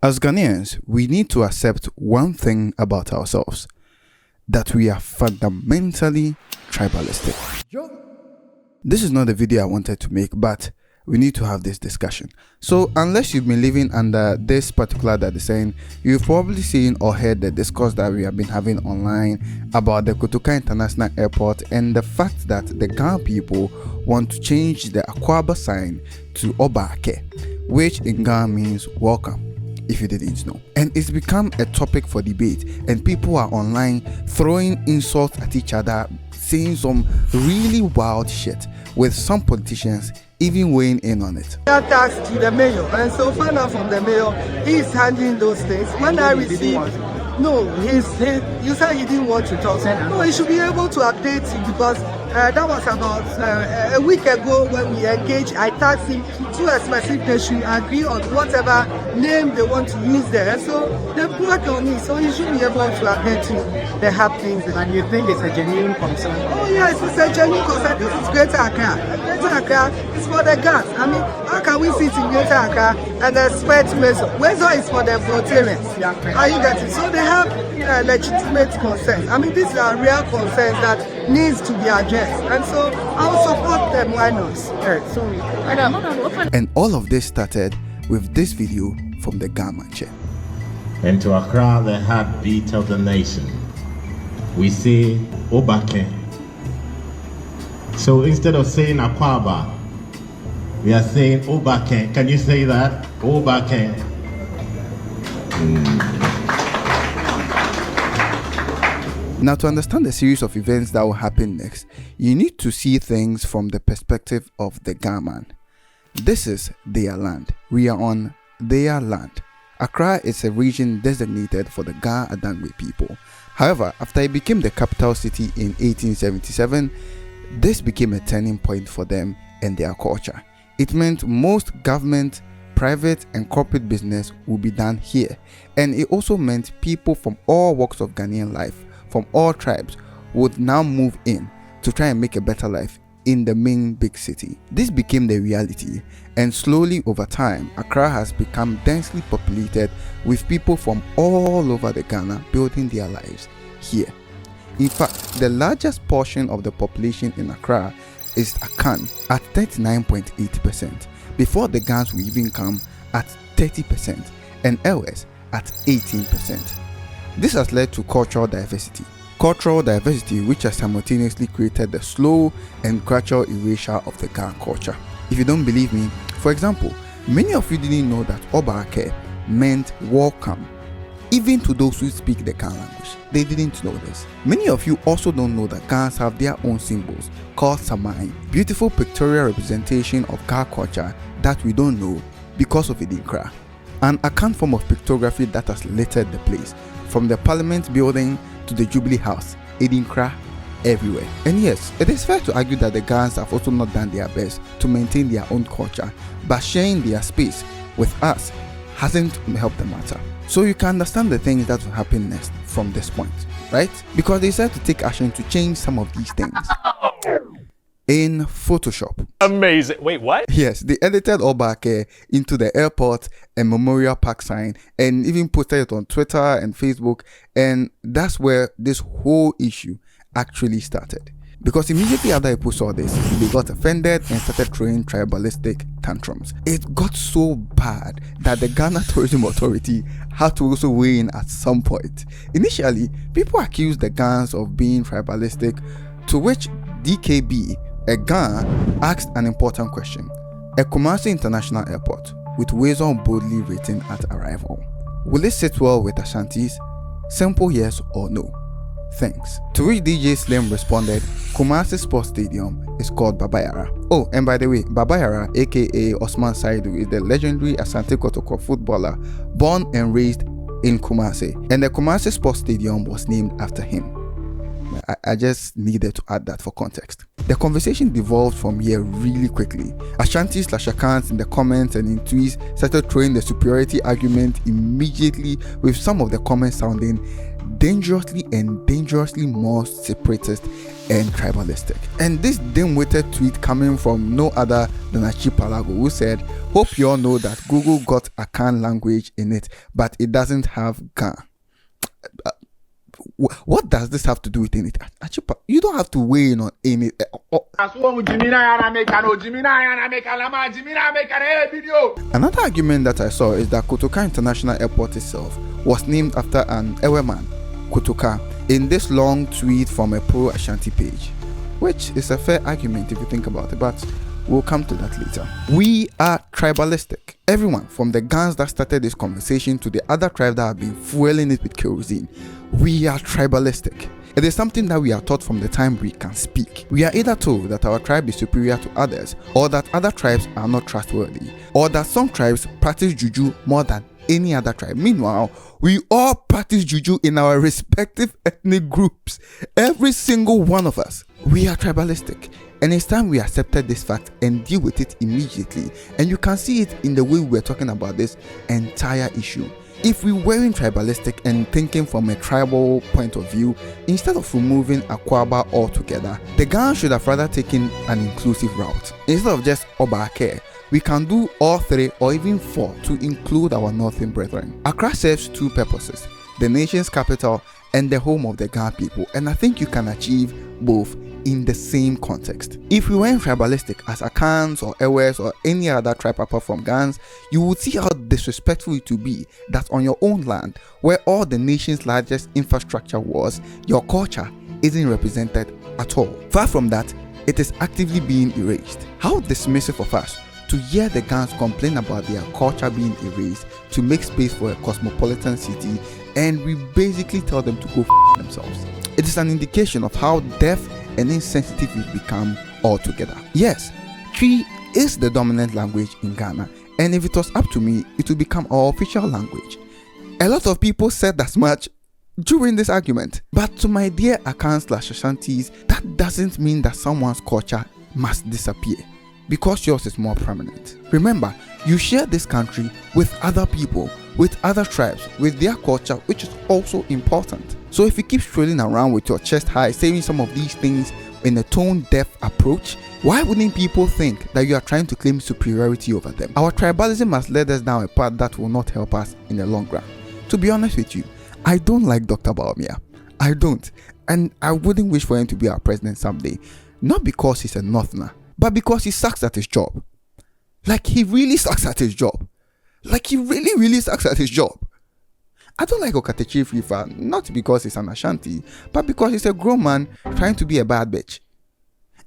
As Ghanaians, we need to accept one thing about ourselves, that we are fundamentally tribalistic. This is not the video I wanted to make, but we need to have this discussion. So unless you've been living under this particular that is saying, you've probably seen or heard the discourse that we have been having online about the Kotoka International Airport and the fact that the Ghana people want to change the Akwaaba sign to Oobake, which in Ghana means welcome, if you didn't know. And it's become a topic for debate, and people are online throwing insults at each other, saying some really wild shit, with some politicians even weighing in on it. Tax to the mayor, and so find out from the mayor, he's handling those things. When I received, no, you said he didn't want to talk. No, he should be able to update it, because that was about a week ago when we engaged. I tasked him to a specific they should agree on whatever name they want to use there. So they work on me, so he should be able to update to the happenings. And you think it's a genuine concern? Oh yes, it's a genuine concern. This is Greater Accra. Greater Accra is for the gas. I mean, how can we sit in Greater Accra and expect Wezo? Wezo is for the Protarians. Are you getting? So they have legitimate concerns. I mean, these are real concerns that needs to be addressed. And so I'll support them. Why not? And all of this started with this video from the Ghana chair. And to Accra, the heartbeat of the nation, we say Oobake. So instead of saying Akwaaba, we are saying Oobake. Can you say that? Oobake. Now, to understand the series of events that will happen next, you need to see things from the perspective of the Ghanaian. This is their land. We are on their land. Accra is a region designated for the Ga Adangbe people. However, after it became the capital city in 1877, this became a turning point for them and their culture. It meant most government, private and corporate business will be done here, and it also meant people from all walks of Ghanaian life, from all tribes, would now move in to try and make a better life in the main big city. This became the reality, and slowly over time, Accra has become densely populated with people from all over the Ghana building their lives here. In fact, the largest portion of the population in Accra is Akan at 39.8%, before the Gans will even come at 30%, and LS at 18%. This has led to cultural diversity, which has simultaneously created the slow and gradual erasure of the Ghana culture. If you don't believe me, for example, many of you didn't know that Oobake meant welcome, even to those who speak the Ghana language. They didn't know this. Many of you also don't know that Ghans have their own symbols called Samai, beautiful pictorial representation of Ghana culture that we don't know because of Idinkra, an account form of pictography that has littered the place, from the Parliament building to the Jubilee House, Idinkra everywhere. And yes, it is fair to argue that the Ghans have also not done their best to maintain their own culture, but sharing their space with us hasn't helped the matter. So you can understand the things that will happen next from this point, right? Because they decided to take action to change some of these things in Photoshop. Amazing. Wait, what? Yes, they edited Oobake into the airport and memorial park sign, and even posted it on Twitter and Facebook, and that's where this whole issue actually started. Because immediately after people saw this, they got offended and started throwing tribalistic tantrums. It got so bad that the Ghana Tourism Authority had to also weigh in at some point. Initially, people accused the Ghans of being tribalistic, to which DKB, a Ghana, asked an important question. A Kumasi International Airport, with Wezo boldly written at arrival, will it sit well with Ashantis? Simple yes or no. Thanks. To which DJ Slim responded, Kumasi Sports Stadium is called Baba Yara. Oh, and by the way, Baba Yara, aka Osman Saidu, is the legendary Asante Kotoko footballer born and raised in Kumasi, and the Kumasi Sports Stadium was named after him. I just needed to add that for context. The conversation devolved from here really quickly. Ashanti/Akans in the comments and in tweets started throwing the superiority argument immediately, with some of the comments sounding dangerously more separatist and tribalistic. And this dim-witted tweet coming from no other than Akwaaba, who said, "Hope you all know that Google got Akan language in it, but it doesn't have Ga." What does this have to do with anything? You don't have to weigh in on any. Another argument that I saw is that Kotoka International Airport itself was named after an Ewe man, Kotoka, in this long tweet from a pro-Ashanti page, which is a fair argument if you think about it, but we'll come to that later. We are tribalistic. Everyone from the Gans that started this conversation to the other tribes that have been fueling it with kerosene, we are tribalistic. It is something that we are taught from the time we can speak. We are either told that our tribe is superior to others, or that other tribes are not trustworthy, or that some tribes practice juju more than any other tribe. Meanwhile, we all practice juju in our respective ethnic groups. Every single one of us. We are tribalistic. And it's time we accepted this fact and deal with it immediately. And you can see it in the way we're talking about this entire issue. If we weren't tribalistic and thinking from a tribal point of view, instead of removing Akwaaba altogether, the Ghana should have rather taken an inclusive route. Instead of just Oobake, we can do all three or even four to include our northern brethren. Accra serves two purposes: the nation's capital and the home of the Ghana people, and I think you can achieve both in the same context. If we weren't tribalistic as Akans or Ewes or any other tribe apart from Gans, you would see how disrespectful it would be that on your own land, where all the nation's largest infrastructure was, your culture isn't represented at all. Far from that, it is actively being erased. How dismissive of us to hear the Gans complain about their culture being erased to make space for a cosmopolitan city, and we basically tell them to go f themselves. It is an indication of how deaf and insensitive we've become altogether. Yes, Twi is the dominant language in Ghana, and if it was up to me, it would become our official language. A lot of people said as much during this argument, but to my dear Akans/Ashantis, that doesn't mean that someone's culture must disappear because yours is more prominent. Remember, you share this country with other people, with other tribes, with their culture, which is also important. So if you keep strolling around with your chest high, saying some of these things in a tone-deaf approach, why wouldn't people think that you are trying to claim superiority over them? Our tribalism has led us down a path that will not help us in the long run. To be honest with you, I don't like Dr. Bawumia. I don't. And I wouldn't wish for him to be our president someday. Not because he's a northerner, but because he sucks at his job. Like, he really sucks at his job. Like, he really sucks at his job. I don't like Okatechi Frifa, not because he's an Ashanti, but because he's a grown man trying to be a bad bitch.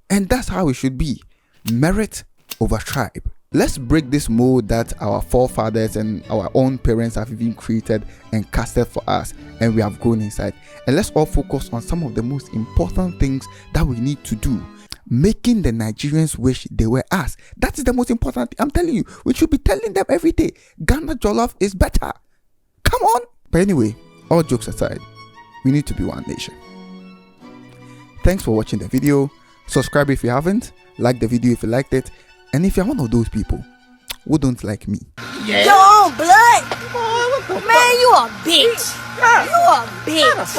And that's how it should be. Merit over tribe. Let's break this mold that our forefathers and our own parents have even created and casted for us, and we have grown inside. And let's all focus on some of the most important things that we need to do. Making the Nigerians wish they were us. That is the most important thing. I'm telling you, we should be telling them every day, Ghana Jollof is better. Come on. But anyway, all jokes aside, we need to be one nation. Thanks for watching the video. Subscribe if you haven't. Like the video if you liked it. And if you're one of those people who don't like me. Yeah. Your own blood. Man, you a bitch. You a bitch.